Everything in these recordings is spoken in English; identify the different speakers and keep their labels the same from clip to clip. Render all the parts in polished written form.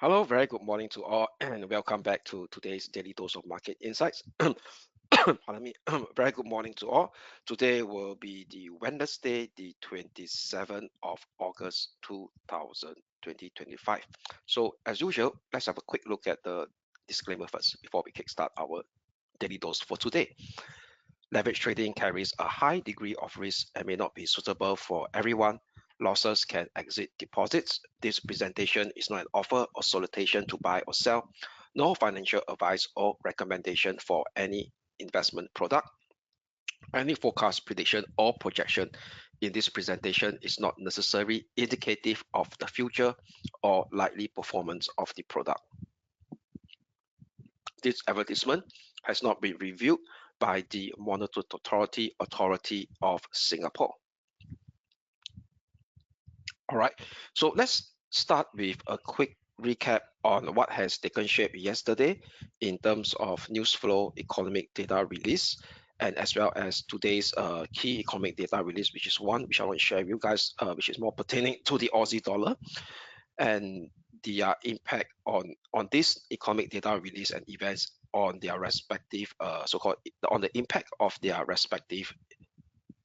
Speaker 1: Hello, very good morning to all, and welcome back to today's daily dose of market insights. Pardon me. Very good morning to all. Today will be the Wednesday, the 27th of August 2025. So, as usual, let's have a quick look at the disclaimer first before we kickstart our daily dose for today. Leverage trading carries a high degree of risk and may not be suitable for everyone. Losses can exceed deposits. This presentation is not an offer or solicitation to buy or sell, nor financial advice or recommendation for any investment product. Any forecast, prediction, or projection in this presentation is not necessarily indicative of the future or likely performance of the product. This advertisement has not been reviewed by the Monetary Authority of Singapore. All right, so let's start with a quick recap on what has taken shape yesterday in terms of news flow, economic data release, and as well as today's key economic data release, which is one which I want to share with you guys, which is more pertaining to the Aussie dollar and the impact on this economic data release and events on their respective so-called on the impact of their respective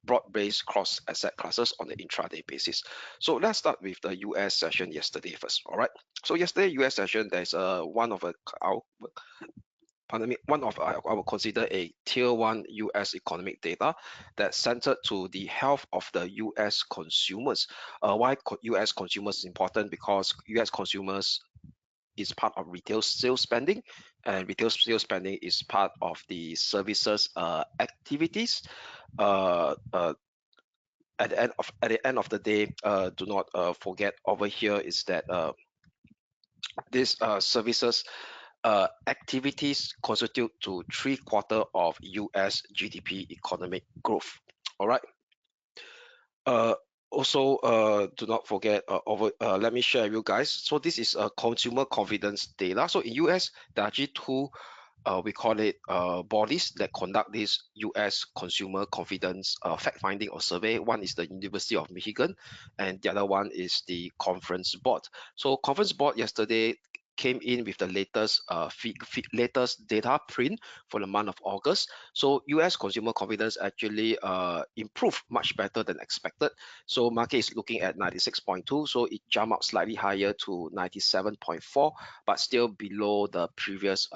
Speaker 1: broad-based cross-asset classes on the intraday basis. So let's start with the US session yesterday first. All right. So yesterday US session, there's one of I would consider a tier one US economic data that centered to the health of the US consumers. Why US consumers is important? Because US consumers is part of retail sales spending, and retail sales spending is part of the services activities. At the end of the day, do not forget over here is that these services activities constitute to 3/4 of US GDP economic growth. All right. Also, do not forget let me share with you guys. So this is a consumer confidence data. So in US, there are actually two we call it bodies that conduct this US consumer confidence fact finding or survey. One is the University of Michigan, and the other one is the Conference Board. So Conference Board yesterday came in with the latest latest data print for the month of August. So US consumer confidence actually improved much better than expected. So market is looking at 96.2, so it jumped up slightly higher to 97.4, but still below the previous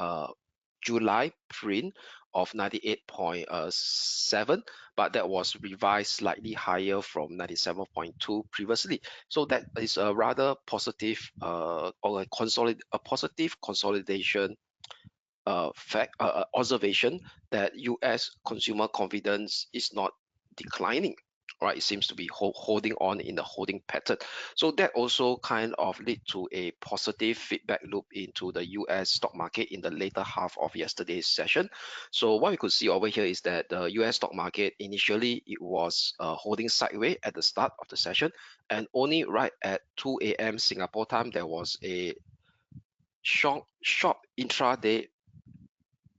Speaker 1: July print of 98.7, but that was revised slightly higher from 97.2 previously. So that is a rather positive or a positive consolidation observation that US consumer confidence is not declining. Right, it seems to be holding on in the holding pattern. So that also kind of lead to a positive feedback loop into the US stock market in the later half of yesterday's session. So what we could see over here is that the US stock market initially it was holding sideways at the start of the session, and only right at 2 a.m. Singapore time there was a short intraday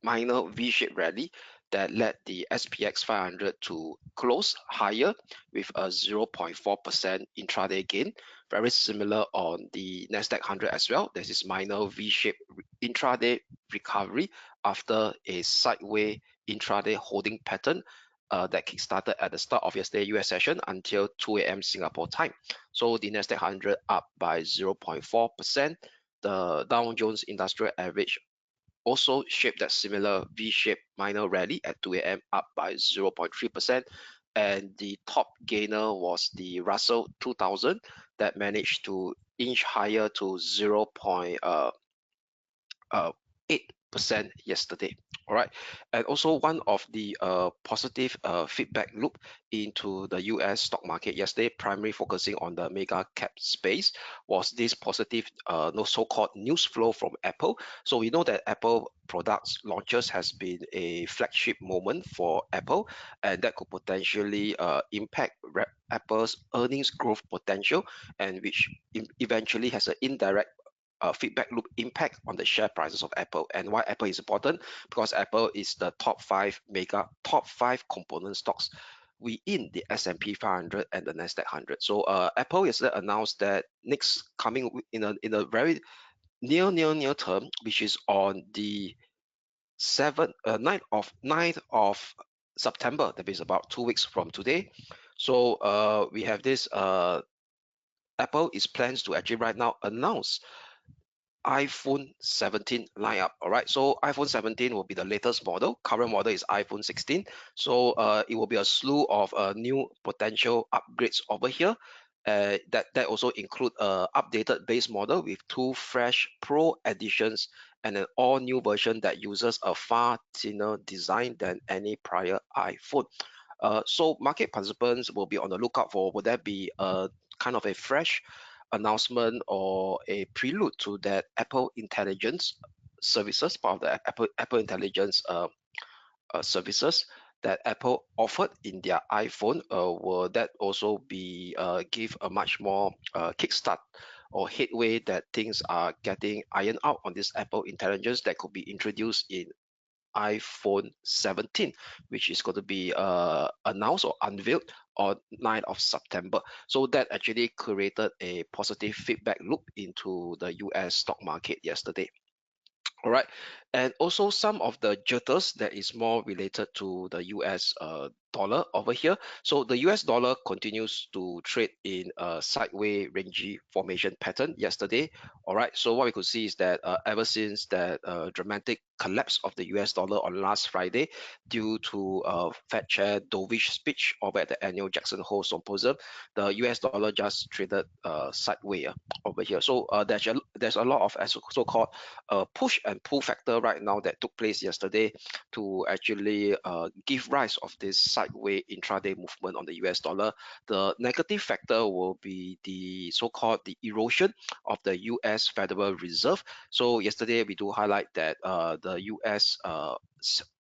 Speaker 1: minor V-shaped rally that led the SPX 500 to close higher with a 0.4% intraday gain. Very similar on the Nasdaq 100 as well. There's this minor V-shaped intraday recovery after a sideways intraday holding pattern that kickstarted at the start of yesterday's US session until 2 a.m. Singapore time. So the Nasdaq 100 up by 0.4%. The Dow Jones Industrial Average also shaped that similar V-shaped minor rally at 2 a.m. up by 0.3%. And the top gainer was the Russell 2000 that managed to inch higher to 0.8% yesterday. All right, and also one of the positive feedback loop into the US stock market yesterday, primarily focusing on the mega cap space, was this positive so-called news flow from Apple. So we know that Apple products launches has been a flagship moment for Apple, and that could potentially impact Apple's earnings growth potential, and which eventually has an indirect feedback loop impact on the share prices of Apple. And why Apple is important? Because Apple is the top five component stocks within the S&P 500 and the Nasdaq 100. So Apple yesterday announced that next coming in a very near term, which is on the 9th of September. That is about 2 weeks from today. So we have this. Apple is plans to actually right now announce iPhone 17 lineup. All right, so iPhone 17 will be the latest model. Current model is iPhone 16. So it will be a slew of new potential upgrades over here. That also include updated base model with two fresh Pro editions and an all new version that uses a far thinner design than any prior iPhone. So market participants will be on the lookout for, would that be a kind of a fresh announcement or a prelude to that Apple Intelligence services, part of the Apple Intelligence services that Apple offered in their iPhone? Will that also be give a much more kickstart or headway that things are getting ironed out on this Apple Intelligence that could be introduced in iPhone 17, which is going to be announced or unveiled on 9th of September. So that actually created a positive feedback loop into the US stock market yesterday. All right, and also some of the jitters that is more related to the US dollar over here. So the US dollar continues to trade in a sideways rangy formation pattern yesterday. All right, so what we could see is that ever since that dramatic collapse of the US dollar on last Friday due to Fed Chair dovish speech over at the annual Jackson Hole Symposium, the US dollar just traded sideways over here. So there's a lot of so-called push and pull factor right now that took place yesterday to actually give rise of this sideways intraday movement on the US dollar. The negative factor will be the so-called the erosion of the US Federal Reserve. So yesterday we do highlight that the US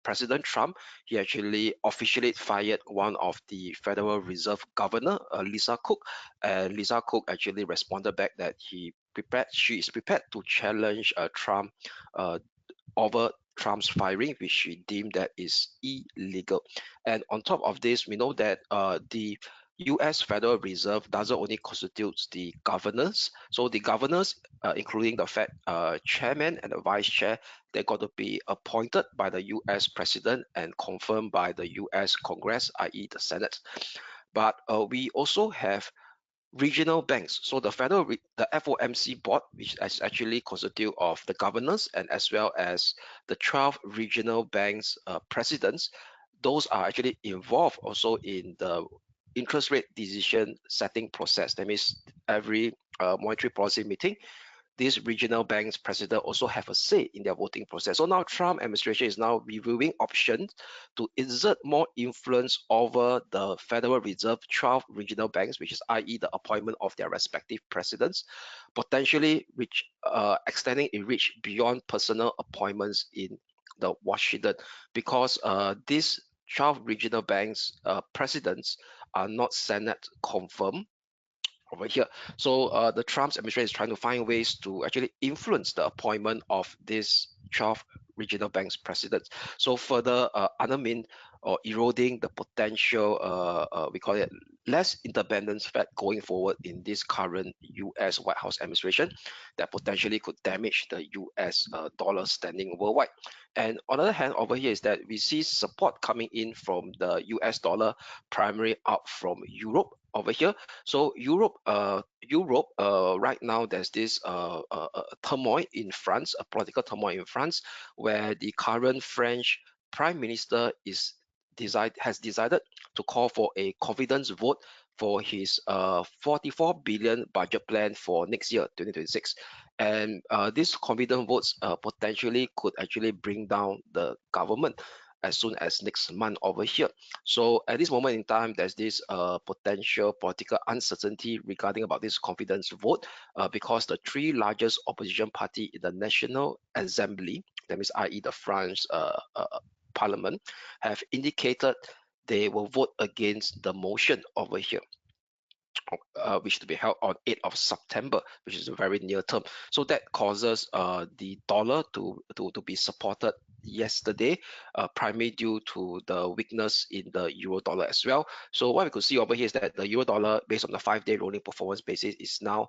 Speaker 1: President Trump, he actually officially fired one of the Federal Reserve Governor, Lisa Cook, and Lisa Cook actually responded back that she is prepared to challenge Trump uh, over Trump's firing, which she deemed that is illegal. And on top of this, we know that the U.S. Federal Reserve doesn't only constitute the governors. So the governors, including the Fed chairman and the vice chair, they're going to be appointed by the U.S. president and confirmed by the U.S. Congress, i.e. the Senate. But we also have regional banks. So the FOMC board, which is actually constitute of the governors and as well as the 12 regional banks presidents, those are actually involved also in the interest rate decision setting process. That means every monetary policy meeting, these regional banks president also have a say in their voting process. So now Trump administration is now reviewing options to exert more influence over the Federal Reserve 12 regional banks, which is i.e. the appointment of their respective presidents, potentially extending a reach beyond personal appointments in the Washington, because these 12 regional banks presidents are not Senate confirmed over here. So the Trump's administration is trying to find ways to actually influence the appointment of these 12 regional banks presidents. So further undermine or eroding the potential, we call it less independence Fed going forward in this current US White House administration that potentially could damage the US dollar standing worldwide. And on the other hand, over here is that we see support coming in from the US dollar, primarily out from Europe over here. So Europe, right now there's this turmoil in France, a political turmoil in France, where the current French Prime Minister has decided to call for a confidence vote for his 44 billion budget plan for next year, 2026. And these confidence votes potentially could actually bring down the government as soon as next month over here. So at this moment in time, there's this potential political uncertainty regarding about this confidence vote because the three largest opposition party in the National Assembly, that means i.e. the French Parliament, have indicated they will vote against the motion over here. Which to be held on 8th of September, which is a very near term. So that causes the dollar to be supported yesterday, primarily due to the weakness in the euro dollar as well. So what we could see over here is that the euro dollar, based on the 5-day rolling performance basis, is now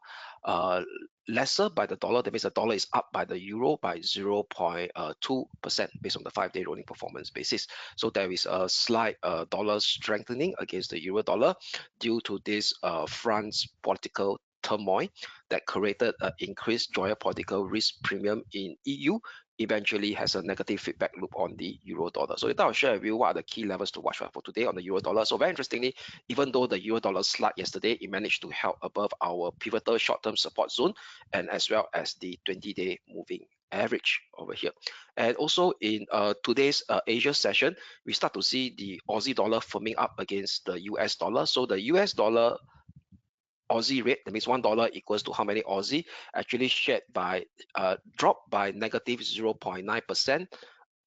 Speaker 1: lesser by the dollar. That means the dollar is up by the euro by 0.2% based on the 5-day rolling performance basis. So there is a slight dollar strengthening against the euro dollar due to this France political turmoil that created an increased geopolitical risk premium in EU, eventually has a negative feedback loop on the euro dollar. So later I'll share with you what are the key levels to watch for today on the euro dollar. So very interestingly, even though the euro dollar slide yesterday, it managed to help above our pivotal short-term support zone and as well as the 20-day moving average over here. And also in today's Asia session, we start to see the Aussie dollar firming up against the US dollar. So the US dollar Aussie rate, that means $1 equals to how many Aussie, actually shared by dropped by negative 0.9%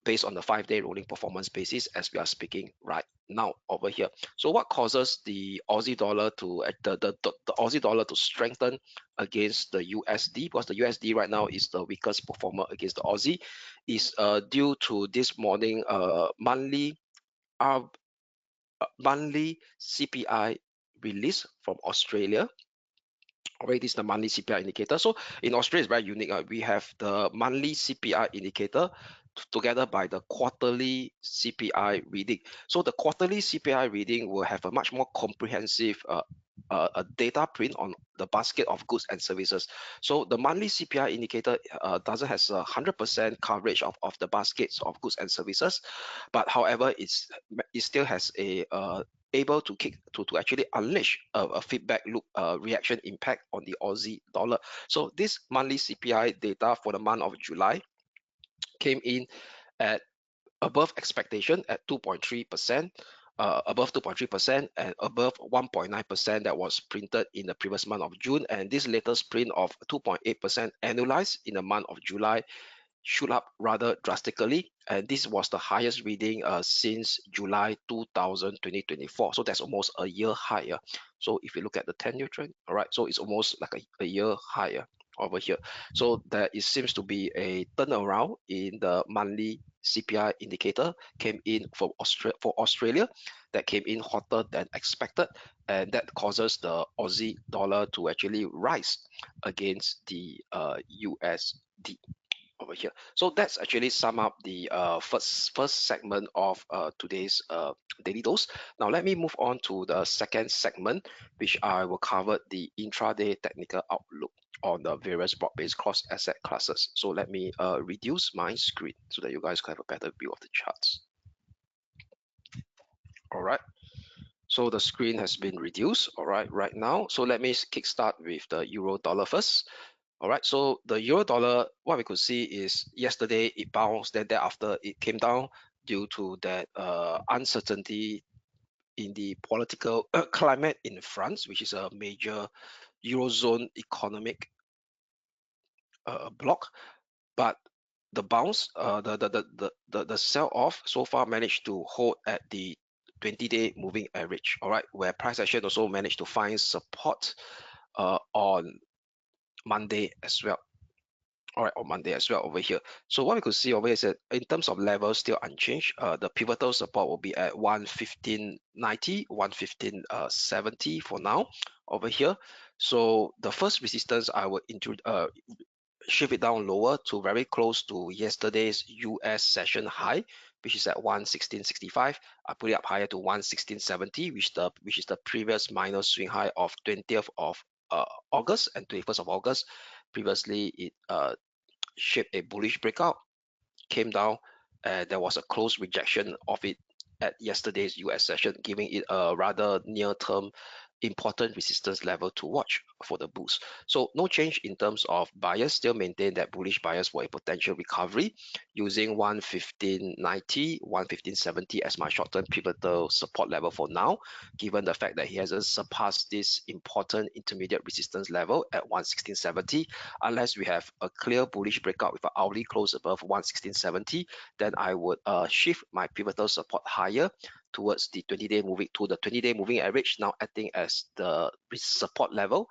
Speaker 1: based on the 5-day rolling performance basis as we are speaking right now over here. So what causes the Aussie dollar to the Aussie dollar to strengthen against the USD, because the USD right now is the weakest performer against the Aussie, is due to this morning monthly CPI release from Australia. Already, this is the monthly CPI indicator. So in Australia, it's very unique. We have the monthly CPI indicator together by the quarterly CPI reading. So the quarterly CPI reading will have a much more comprehensive a data print on the basket of goods and services. So the monthly CPI indicator doesn't has 100% coverage of the baskets of goods and services, but however, it still has a able to actually unleash a feedback loop reaction impact on the Aussie dollar. So this monthly CPI data for the month of July came in at above expectation at 2.3%, above 2.3% and above 1.9% that was printed in the previous month of June. And this latest print of 2.8% annualized in the month of July shoot up rather drastically, and this was the highest reading since July 2024. So that's almost a year higher. So if you look at the 10-year trend, all right, so it's almost like a year higher over here. So there seems to be a turnaround in the monthly CPI indicator came in for Australia that came in hotter than expected, and that causes the Aussie dollar to actually rise against the USD over here. So that's actually sum up the first segment of today's daily dose. Now let me move on to the second segment, which I will cover the intraday technical outlook on the various broad-based cross asset classes. So let me reduce my screen so that you guys can have a better view of the charts. All right. So the screen has been reduced, all right now. So let me kickstart with the euro dollar first. All right, so the euro dollar, what we could see is yesterday it bounced, then thereafter it came down due to that uncertainty in the political climate in France, which is a major eurozone economic bloc. But the bounce, the sell off so far managed to hold at the 20-day moving average. All right, where price action also managed to find support on Monday as well. All right, on Monday as well over here. So what we could see over here is that in terms of levels, still unchanged. The pivotal support will be at 115.90, 115.70 for now over here. So the first resistance I will shift it down lower to very close to yesterday's US session high, which is at 116.65. I put it up higher to 116.70, which is the previous minor swing high of 20th of August and 21st of August. Previously, it shaped a bullish breakout, came down, and there was a close rejection of it at yesterday's US session, giving it a rather near-term important resistance level to watch for the boost. So no change in terms of bias, still maintain that bullish bias for a potential recovery using 115.90, 115.70 as my short-term pivotal support level for now, given the fact that he hasn't surpassed this important intermediate resistance level at 116.70. Unless we have a clear bullish breakout with an hourly close above 116.70, then I would shift my pivotal support higher towards the 20-day moving average, now acting as the support level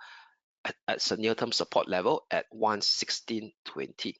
Speaker 1: at a near-term support level at 116.20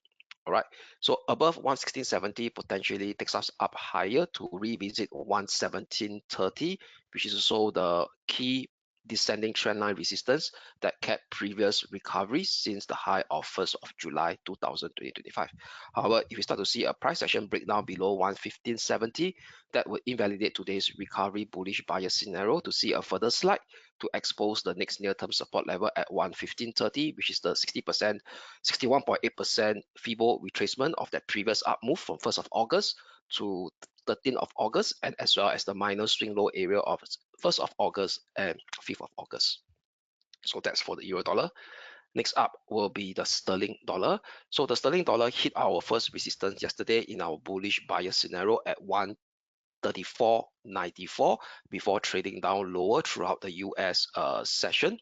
Speaker 1: All right, so above 116.70 potentially takes us up higher to revisit 117.30, which is also the key descending trendline resistance that kept previous recovery since the high of 1st of July 2025. However, if we start to see a price action breakdown below 115.70, that would invalidate today's recovery bullish buyer scenario to see a further slide to expose the next near-term support level at 115.30, which is the 60%, 61.8% FIBO retracement of that previous up move from 1st of August to 13th of August, and as well as the minor swing low area of 1st of August and 5th of August. So that's for the euro dollar. Next up will be the sterling dollar. So the sterling dollar hit our first resistance yesterday in our bullish buyer scenario at 134.94 before trading down lower throughout the US session.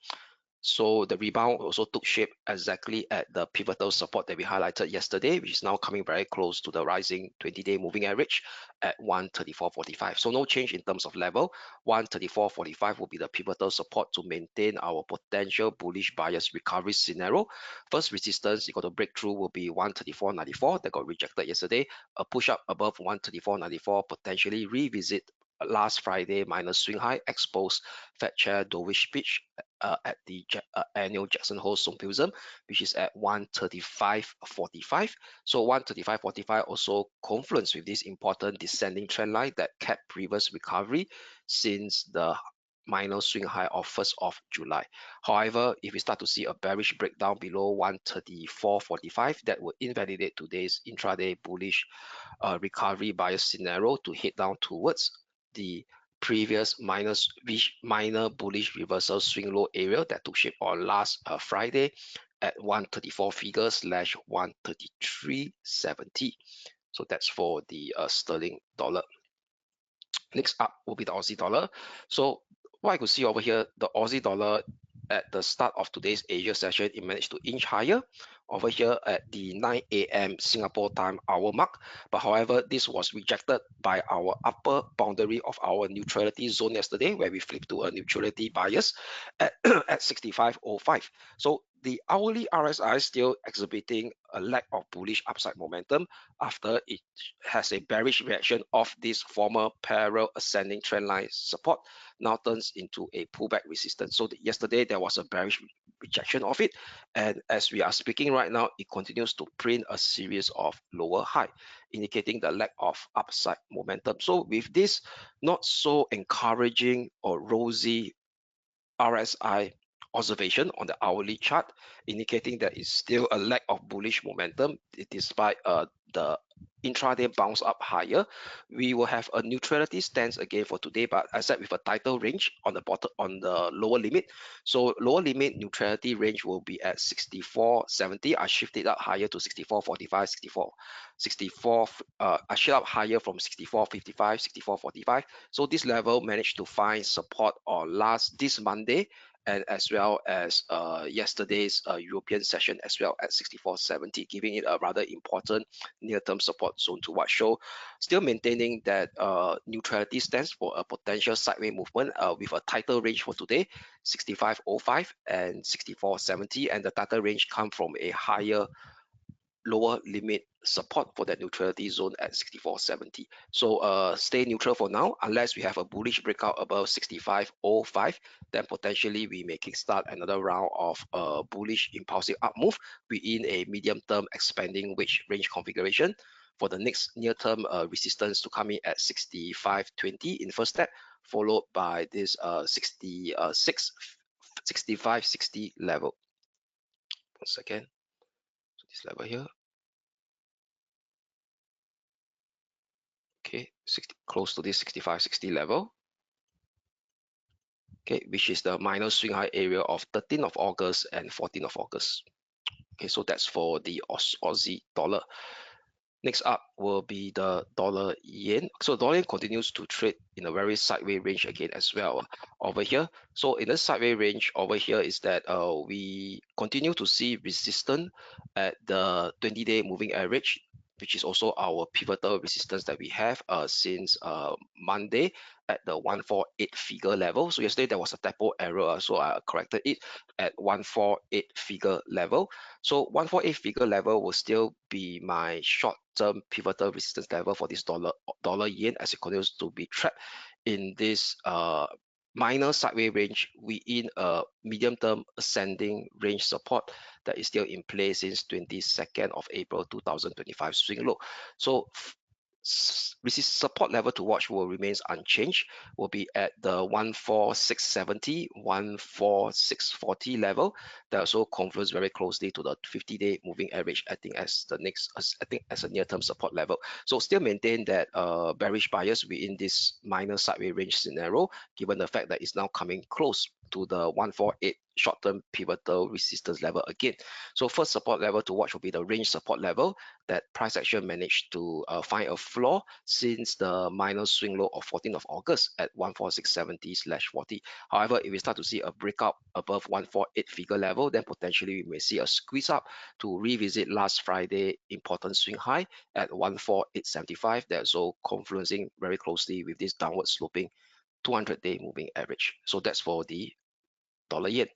Speaker 1: So the rebound also took shape exactly at the pivotal support that we highlighted yesterday, which is now coming very close to the rising 20-day moving average at 134.45. So no change in terms of level. 134.45 will be the pivotal support to maintain our potential bullish buyers recovery scenario. First resistance you got to break through will be 134.94 that got rejected yesterday. A push up above 134.94 potentially revisit last Friday minus swing high exposed Fed Chair dovish speech at the annual Jackson Hole Symposium, which is at 135.45. So 135.45 also confluence with this important descending trend line that kept previous recovery since the minor swing high of 1st of July. However, if we start to see a bearish breakdown below 134.45, that would invalidate today's intraday bullish recovery bias scenario to head down towards the previous minor bullish reversal swing low area that took shape on last Friday at 134 figure slash 133.70. So that's for the sterling dollar. Next up will be the Aussie dollar. So what I could see over here, the Aussie dollar at the start of today's Asia session, it managed to inch higher over here at the 9 a.m. Singapore time hour mark. But however, this was rejected by our upper boundary of our neutrality zone yesterday, where we flipped to a neutrality bias at, at 65.05. So the hourly RSI still exhibiting a lack of bullish upside momentum after it has a bearish reaction of this former parallel ascending trend line support now turns into a pullback resistance. So yesterday there was a bearish rejection of it, and as we are speaking right now, it continues to print a series of lower high, indicating the lack of upside momentum. So with this not so encouraging or rosy RSI observation on the hourly chart, indicating that it's still a lack of bullish momentum despite the intraday bounce up higher. We will have a neutrality stance again for today, but I said with a tighter range on the bottom, on the lower limit. So lower limit neutrality range will be at 64.70. I shifted up higher to 64.45, 64. I shift up higher from 64.55, 64.45. So this level managed to find support on this Monday, and as well as yesterday's European session as well at 64.70, giving it a rather important near-term support zone to watch. So still maintaining that neutrality stance for a potential sideways movement with a tighter range for today, 65.05 and 64.70, and the tighter range come from a higher lower limit support for that neutrality zone at 64.70. So stay neutral for now unless we have a bullish breakout above 65.05, then potentially we may kickstart another round of bullish impulsive up move within a medium term expanding wedge range configuration for the next near term resistance to come in at 65.20 in first step, followed by this 65.60 level. 1 second. So this level here. Okay, close to this 65.60 level. Okay, which is the minor swing high area of 13th of August and 14th of August. Okay, so that's for the Aussie dollar. Next up will be the dollar yen. So dollar yen continues to trade in a very sideways range again as well over here. So in the sideways range over here is that we continue to see resistance at the 20-day moving average which is also our pivotal resistance that we have since Monday at the 148 figure level. So yesterday there was a typo error, so I corrected it at 148 figure level. So 148 figure level will still be my short-term pivotal resistance level for this dollar yen, as it continues to be trapped in this minor sideways range within a medium-term ascending range support that is still in place since 22nd of April 2025 swing low. So support level to watch will remains unchanged, will be at the 14670, 14640 level. That also confluence very closely to the 50-day moving average, I think as the next, I think as a near-term support level. So still maintain that bearish bias within this minor sideways range scenario, given the fact that it's now coming close to the 148 short-term pivotal resistance level again. So first support level to watch will be the range support level that price action managed to find a floor since the minor swing low of 14th of August at 14670/40. However, if we start to see a breakout above 148 figure level, then potentially we may see a squeeze up to revisit last Friday important swing high at 14875. That's so confluencing very closely with this downward sloping 200-day moving average. So that's for the dollar yen.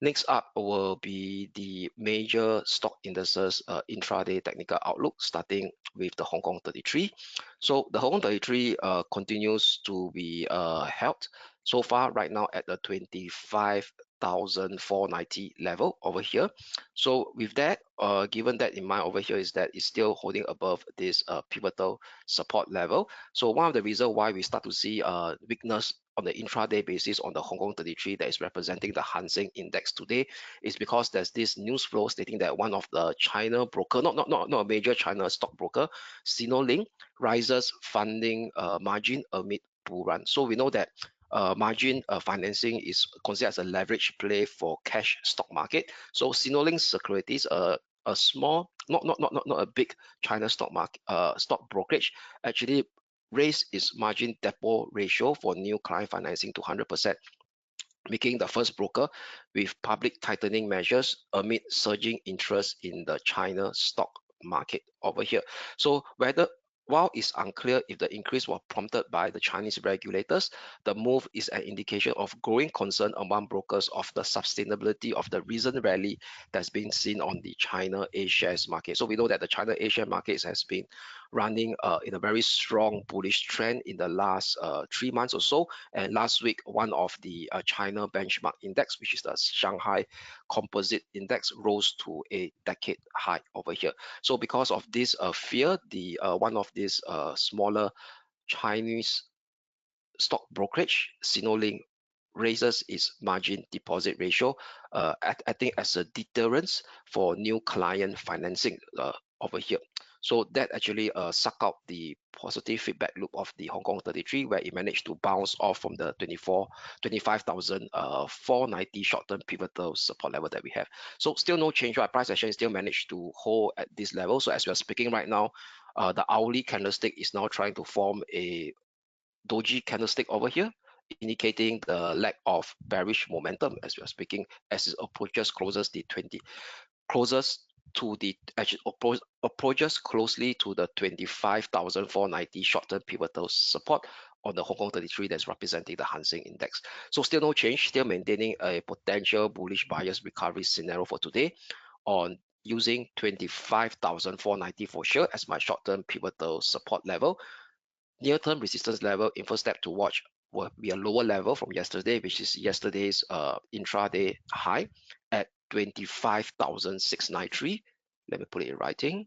Speaker 1: Next up will be the major stock indices intraday technical outlook, starting with the Hong Kong 33. So the Hong Kong 33 continues to be held so far right now at the 25,490 level over here. So with that, given that in mind over here is that it's still holding above this pivotal support level. So one of the reasons why we start to see weakness on the intraday basis on the Hong Kong 33 that is representing the Hang Seng Index today is because there's this news flow stating that one of the China broker, not a major China stock broker, Sinolink, rises funding margin amid bull run. So we know that margin financing is considered as a leverage play for cash stock market. So Sinolink securities, a small, not a big China stock market stock brokerage, actually raised its margin depot ratio for new client financing to 100%, making the first broker with public tightening measures amid surging interest in the China stock market over here. So while it's unclear if the increase was prompted by the Chinese regulators, the move is an indication of growing concern among brokers of the sustainability of the recent rally that's been seen on the China A-shares market. So we know that the China A-share markets has been running in a very strong bullish trend in the last 3 months or so. And last week, one of the China benchmark index, which is the Shanghai Composite Index, rose to a decade high over here. So because of this fear, the one of these smaller Chinese stock brokerage, Sinolink, raises its margin deposit ratio, I think as a deterrence for new client financing over here. So that actually suck out the positive feedback loop of the Hong Kong 33, where it managed to bounce off from the 25,490 short-term pivotal support level that we have. So still no change, right? Price action still managed to hold at this level. So as we are speaking right now, the hourly candlestick is now trying to form a doji candlestick over here, indicating the lack of bearish momentum as we are speaking, as it approaches approaches closely to the 25,490 short-term pivotal support on the Hong Kong 33 that's representing the Hang Seng Index. So still no change, still maintaining a potential bullish bias recovery scenario for today on using 25,490 for sure as my short-term pivotal support level. Near-term resistance level in first step to watch will be a lower level from yesterday, which is yesterday's intraday high at 25,693. Let me put it in writing.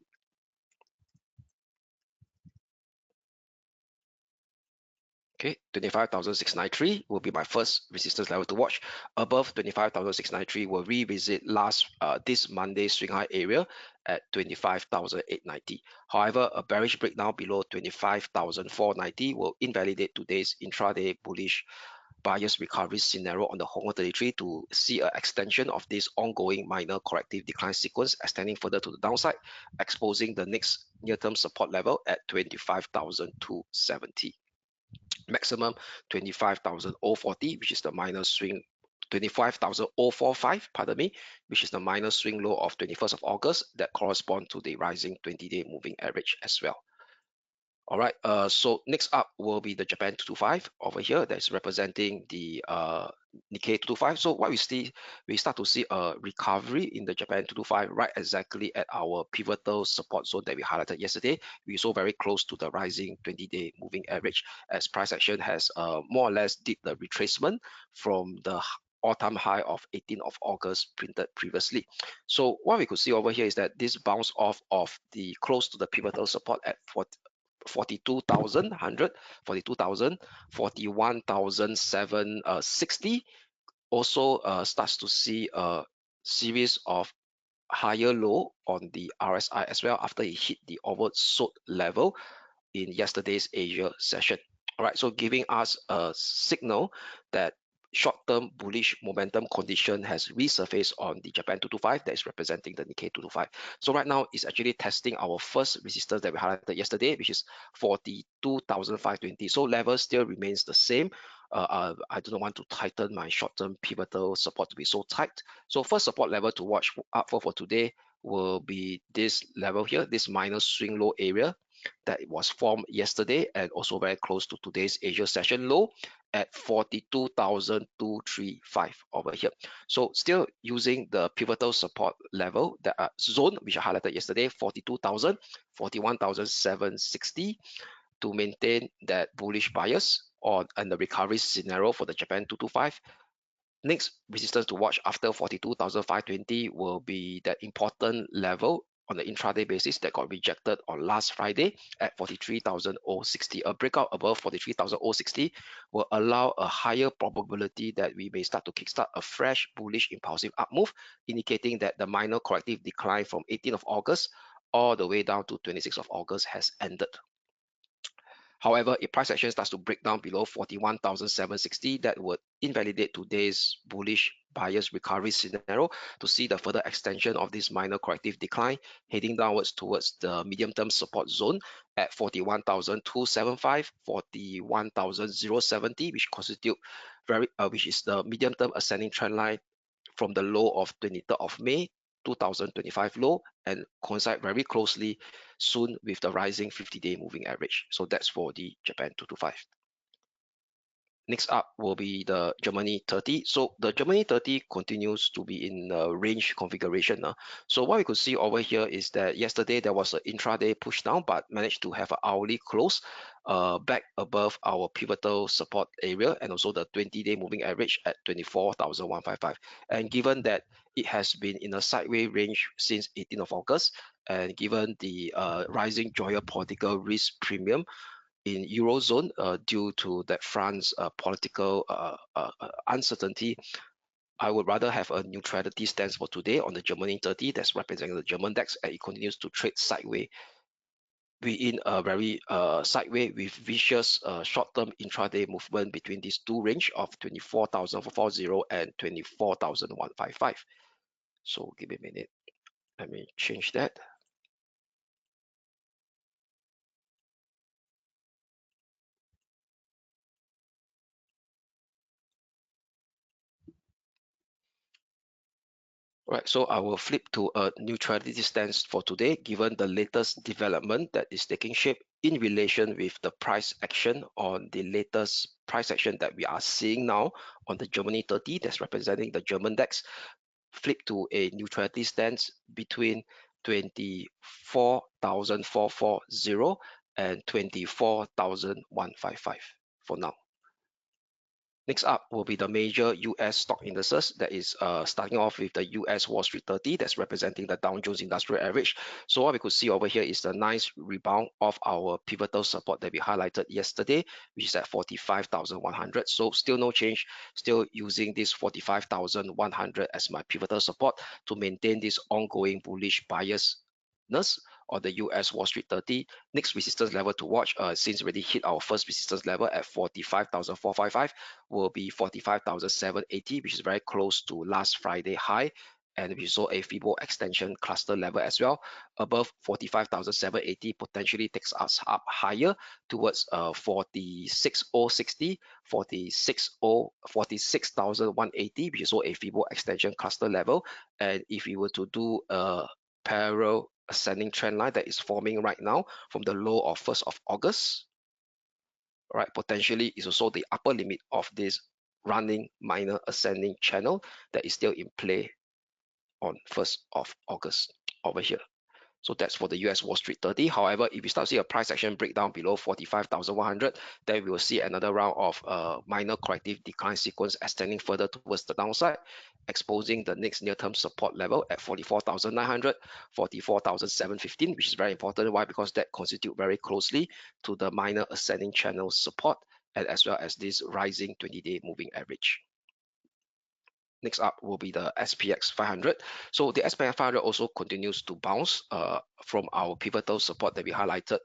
Speaker 1: Okay, 25,693 will be my first resistance level to watch. Above 25,693 will revisit this Monday swing high area at 25,890. However, a bearish breakdown below 25,490 will invalidate today's intraday bullish bias recovery scenario on the Hong Kong 33 to see an extension of this ongoing minor corrective decline sequence extending further to the downside, exposing the next near-term support level at 25,270. Maximum 25,040, which is the minor swing 25,045, pardon me, which is the minor swing low of 21st of August that correspond to the rising 20-day moving average as well. All right, so next up will be the Japan 225 over here that's representing the Nikkei 225. So what we see, we start to see a recovery in the Japan 225 right exactly at our pivotal support zone that we highlighted yesterday. We saw very close to the rising 20-day moving average as price action has more or less did the retracement from the all-time high of 18th of August printed previously. So what we could see over here is that this bounce off of the close to the pivotal support at 42,100, 42,000, 41,760 also starts to see a series of higher low on the RSI as well after it hit the oversold level in yesterday's Asia session. All right, so giving us a signal that short-term bullish momentum condition has resurfaced on the Japan 225 that is representing the Nikkei 225. So right now it's actually testing our first resistance that we highlighted yesterday, which is 42,520. So level still remains the same. I do not want to tighten my short-term pivotal support to be so tight. So first support level to watch out for today will be this level here, this minor swing low area that was formed yesterday and also very close to today's Asia session low at 42,235 over here. So still using the pivotal support level that zone which I highlighted yesterday, 42,000, 41,760 to maintain that bullish bias on and the recovery scenario for the Japan 225. Next resistance to watch after 42,520 will be that important level on the intraday basis that got rejected on last Friday at 43,060. A breakout above 43,060 will allow a higher probability that we may start to kickstart a fresh bullish impulsive up move, indicating that the minor corrective decline from 18th of August all the way down to 26th of August has ended. However, if price action starts to break down below 41,760, that would invalidate today's bullish buyers recovery scenario to see the further extension of this minor corrective decline heading downwards towards the medium-term support zone at 41,275, 41,070, which constitute which is the medium-term ascending trend line from the low of 23rd of May 2025 low and coincide very closely soon with the rising 50-day moving average. So that's for the Japan 225. Next up will be the Germany 30. So the Germany 30 continues to be in a range configuration. So what we could see over here is that yesterday there was an intraday push down, but managed to have an hourly close back above our pivotal support area and also the 20-day moving average at 24,155. And given that it has been in a sideways range since 18th of August, and given the rising geopolitical risk premium in Eurozone due to that France political uncertainty, I would rather have a neutrality stance for today on the Germany 30 that's representing the German DAX, and it continues to trade sideways. We in a very sideways with vicious short-term intraday movement between these two range of 24,440 and 24,155. So give me a minute. Let me change that. Right, so I will flip to a neutrality stance for today, given the latest development that is taking shape in relation with the price action on the latest price action that we are seeing now on the Germany 30 that's representing the German DAX. Flip to a neutrality stance between 24,440 and 24,155 for now. Next up will be the major US stock indices that is starting off with the US Wall Street 30 that's representing the Dow Jones Industrial Average. So what we could see over here is the nice rebound of our pivotal support that we highlighted yesterday, which is at 45,100. So still no change, still using this 45,100 as my pivotal support to maintain this ongoing bullish biasness on the US Wall Street 30. Next resistance level to watch, since already hit our first resistance level at 45,455, will be 45,780, which is very close to last Friday high and we saw a Fibo extension cluster level as well above 45,780, potentially takes us up higher towards 46,060, 46,180, which is also a Fibo extension cluster level. And if we were to do a parallel ascending trend line that is forming right now from the low of 1st of August, right, potentially is also the upper limit of this running minor ascending channel that is still in play on 1st of August over here. So that's for the US Wall Street 30. However, if we start to see a price action breakdown below 45,100, then we will see another round of minor corrective decline sequence extending further towards the downside, exposing the next near-term support level at 44,900, 44,715, which is very important. Why? Because that constitute very closely to the minor ascending channel support, and as well as this rising 20-day moving average. Next up will be the SPX 500. So the SPX 500 also continues to bounce from our pivotal support that we highlighted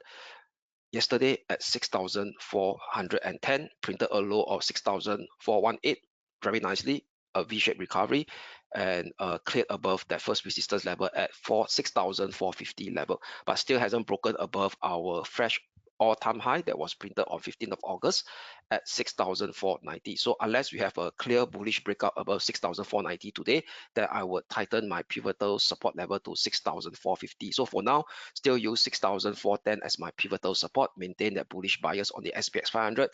Speaker 1: yesterday at 6,410, printed a low of 6,418 very nicely, a V-shaped recovery, and cleared above that first resistance level at 6,450 level, but still hasn't broken above our fresh all-time high that was printed on 15th of August at 6,490. So unless we have a clear bullish breakout above 6,490 today, then I would tighten my pivotal support level to 6,450. So for now, still use 6,410 as my pivotal support, maintain that bullish bias on the SPX 500.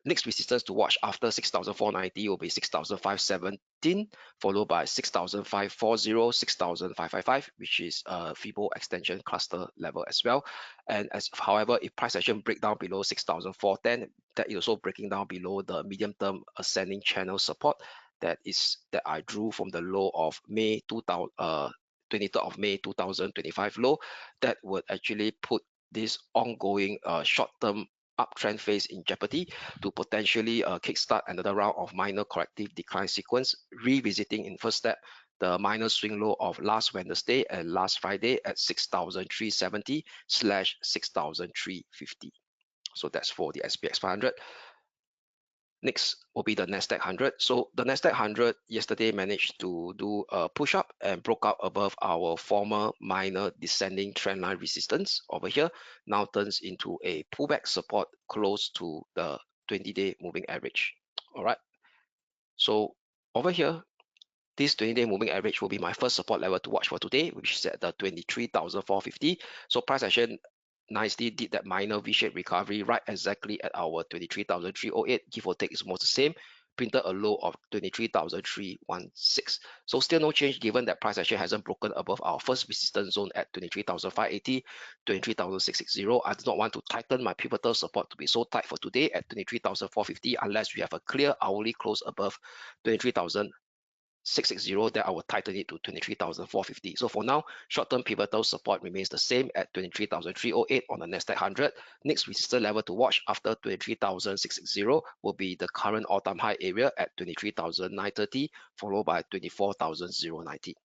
Speaker 1: Next resistance to watch after 6,490 will be 6,517, followed by 6,540, 6,555, which is a Fibo extension cluster level as well. And however, if price action break down below 6,410, that is also breaking down below the medium-term ascending channel support that I drew from the low of May 23rd of May 2025 low. That would actually put this ongoing short-term uptrend phase in jeopardy to potentially kickstart another round of minor corrective decline sequence, revisiting in first step the minor swing low of last Wednesday and last Friday at 6,370/6,350. So that's for the SPX 500. Next will be the Nasdaq 100. So the Nasdaq 100 yesterday managed to do a push up and broke out above our former minor descending trendline resistance over here. Now turns into a pullback support close to the 20-day moving average. All right. So over here, this 20-day moving average will be my first support level to watch for today, which is at the 23,450. So price action nicely did that minor V-shaped recovery right exactly at our 23,308, give or take is almost the same, printed a low of 23,316. So still no change given that price action hasn't broken above our first resistance zone at 23,580, 23,660. I do not want to tighten my pivotal support to be so tight for today at 23,450 unless we have a clear hourly close above 23,660, then I will tighten it to 23,450. So for now, short-term pivotal support remains the same at 23,308 on the Nasdaq 100. Next resistance level to watch after 23,660 will be the current all-time high area at 23,930, followed by 24,090.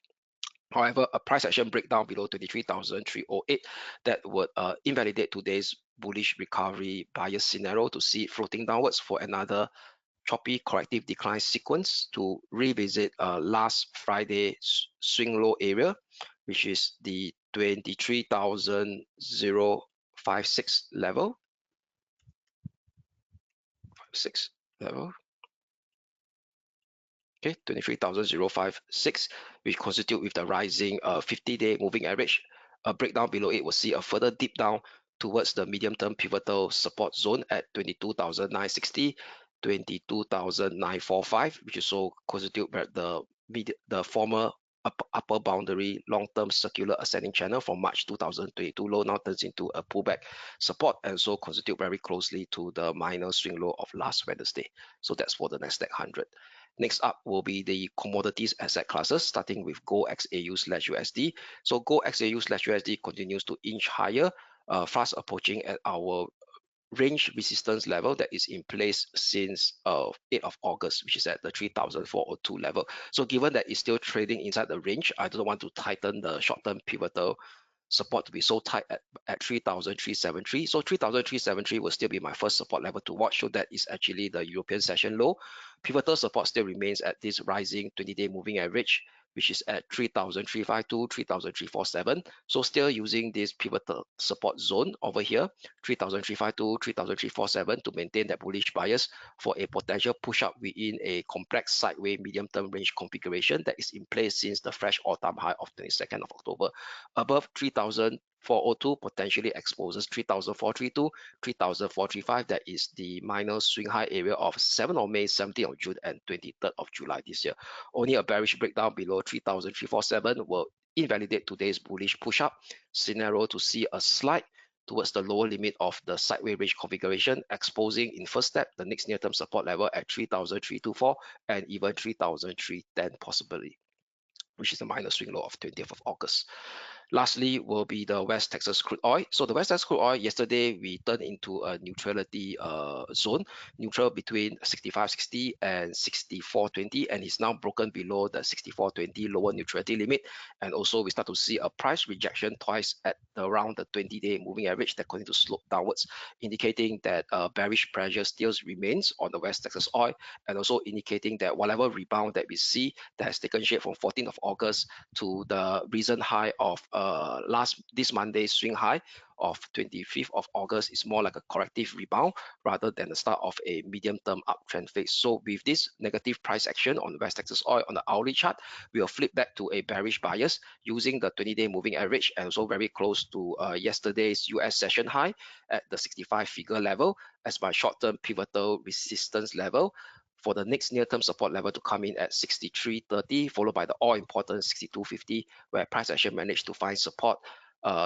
Speaker 1: However, a price action breakdown below 23,308 that would invalidate today's bullish recovery bias scenario to see it floating downwards for another choppy corrective decline sequence to revisit last Friday swing low area, which is the 23,056 level. 56 level. Okay, 23,056, which constitute with the rising 50-day moving average. A breakdown below it will see a further dip down towards the medium-term pivotal support zone at 22,960, 22,945, which also constitute the former upper boundary long-term circular ascending channel from March 2022 low now turns into a pullback support and so constitute very closely to the minor swing low of last Wednesday. So that's for the Nasdaq 100. Next up will be the commodities asset classes, starting with Gold XAU/USD. So Gold XAU/USD continues to inch higher, fast approaching at our range resistance level that is in place since 8th of August, which is at the 3,402 level. So given that it's still trading inside the range, I don't want to tighten the short-term pivotal support to be so tight at 3,373. So 3,373 will still be my first support level to watch. So that is actually the European session low. Pivotal support still remains at this rising 20-day moving average, which is at 3,352, 3,347. So still using this pivotal support zone over here, 3,352, 3,347 to maintain that bullish bias for a potential push up within a complex sideways medium-term range configuration that is in place since the fresh all-time high of 22nd of October. Above 3,402 potentially exposes 3,432, 3,435. That is the minor swing high area of 7th of May, 17th of June, and 23rd of July this year. Only a bearish breakdown below 3,347 will invalidate today's bullish push-up scenario to see a slide towards the lower limit of the sideways range configuration, exposing in first step the next near-term support level at 3,324 and even 3,310 possibly, which is the minor swing low of 20th of August. Lastly will be the West Texas crude oil. So the West Texas crude oil, yesterday we turned into a neutrality zone, neutral between 65.60 and 64.20, and it's now broken below the 64.20 lower neutrality limit. And also we start to see a price rejection twice at around the 20-day moving average that continue to slope downwards, indicating that bearish pressure still remains on the West Texas oil, and also indicating that whatever rebound that we see that has taken shape from 14th of August to the recent high of this Monday's swing high of 25th of August is more like a corrective rebound rather than the start of a medium-term uptrend phase. So with this negative price action on West Texas oil on the hourly chart, we will flip back to a bearish bias using the 20-day moving average, and also very close to yesterday's US session high at the 65 figure level as my short-term pivotal resistance level, for the next near-term support level to come in at 63.30, followed by the all-important 62.50, where price action managed to find support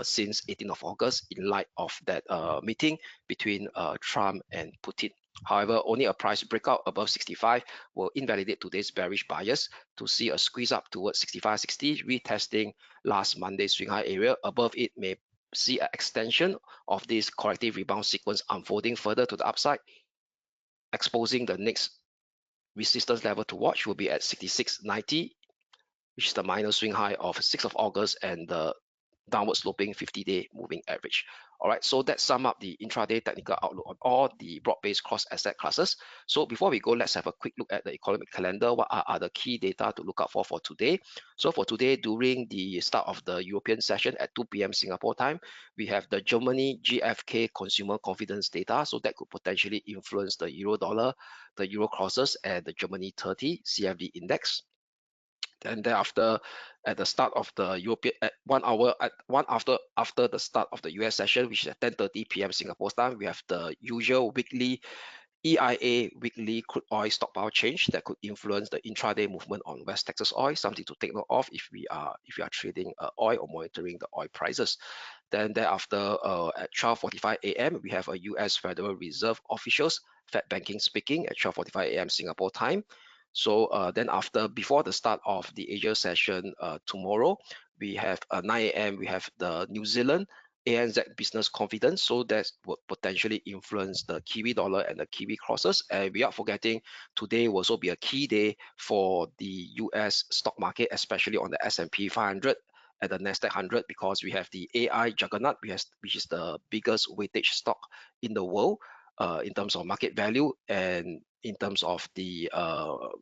Speaker 1: since 18th of August in light of that meeting between Trump and Putin. However, only a price breakout above 65 will invalidate today's bearish bias to see a squeeze up towards 65.60, retesting last Monday's swing high area. Above it may see an extension of this corrective rebound sequence unfolding further to the upside, exposing the next resistance level to watch will be at 66.90, which is the minor swing high of 6th of August and the downward sloping 50-day moving average. All right, so that sum up the intraday technical outlook on all the broad-based cross asset classes. So before we go, let's have a quick look at the economic calendar. What are the key data to look out for today? So for today, during the start of the European session at 2 p.m. Singapore time, we have the Germany GfK consumer confidence data. So that could potentially influence the euro dollar, the euro crosses, and the Germany 30 CFD index. And thereafter, at the start of the European, at 1 hour after the start of the US session, which is at 10:30 p.m. Singapore time, we have the usual weekly EIA weekly crude oil stockpile change that could influence the intraday movement on West Texas oil. Something to take note of if you are trading oil or monitoring the oil prices. Then thereafter, at 12:45 a.m., we have a US Federal Reserve officials Fed banking speaking at 12:45 a.m. Singapore time. So then before the start of the Asia session tomorrow, we have 9 a.m. we have the New Zealand ANZ business confidence, so that would potentially influence the Kiwi dollar and the Kiwi crosses. And without forgetting, today will also be a key day for the US stock market, especially on the S&P 500 and the Nasdaq 100, because we have the AI juggernaut, which is the biggest weightage stock in the world in terms of market value and in terms of the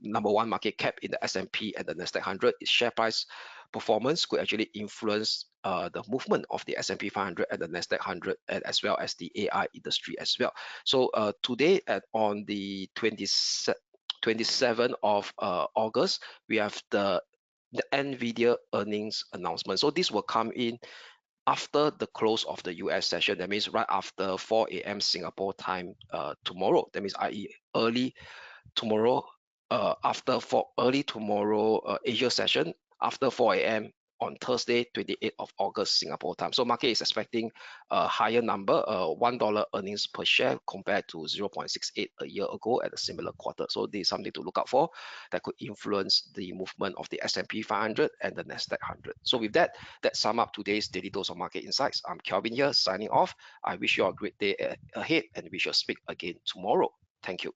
Speaker 1: number one market cap in the S&P and the Nasdaq 100. Its share price performance could actually influence the movement of the S&P 500 and the Nasdaq 100, and as well as the AI industry as well. So today on the 27th of August, we have the NVIDIA earnings announcement. So this will come in after the close of the US session. That means right after 4 a.m. Singapore time tomorrow. That means i.e. early tomorrow, early tomorrow Asia session after 4 a.m. on Thursday, 28th of August Singapore time. So market is expecting a higher number, $1 earnings per share compared to 0.68 a year ago at a similar quarter. So this is something to look out for that could influence the movement of the S&P 500 and the Nasdaq 100. So with that sum up today's Daily Dose of Market Insights. I'm Kelvin here signing off. I wish you a great day ahead, and we shall speak again tomorrow. Thank you.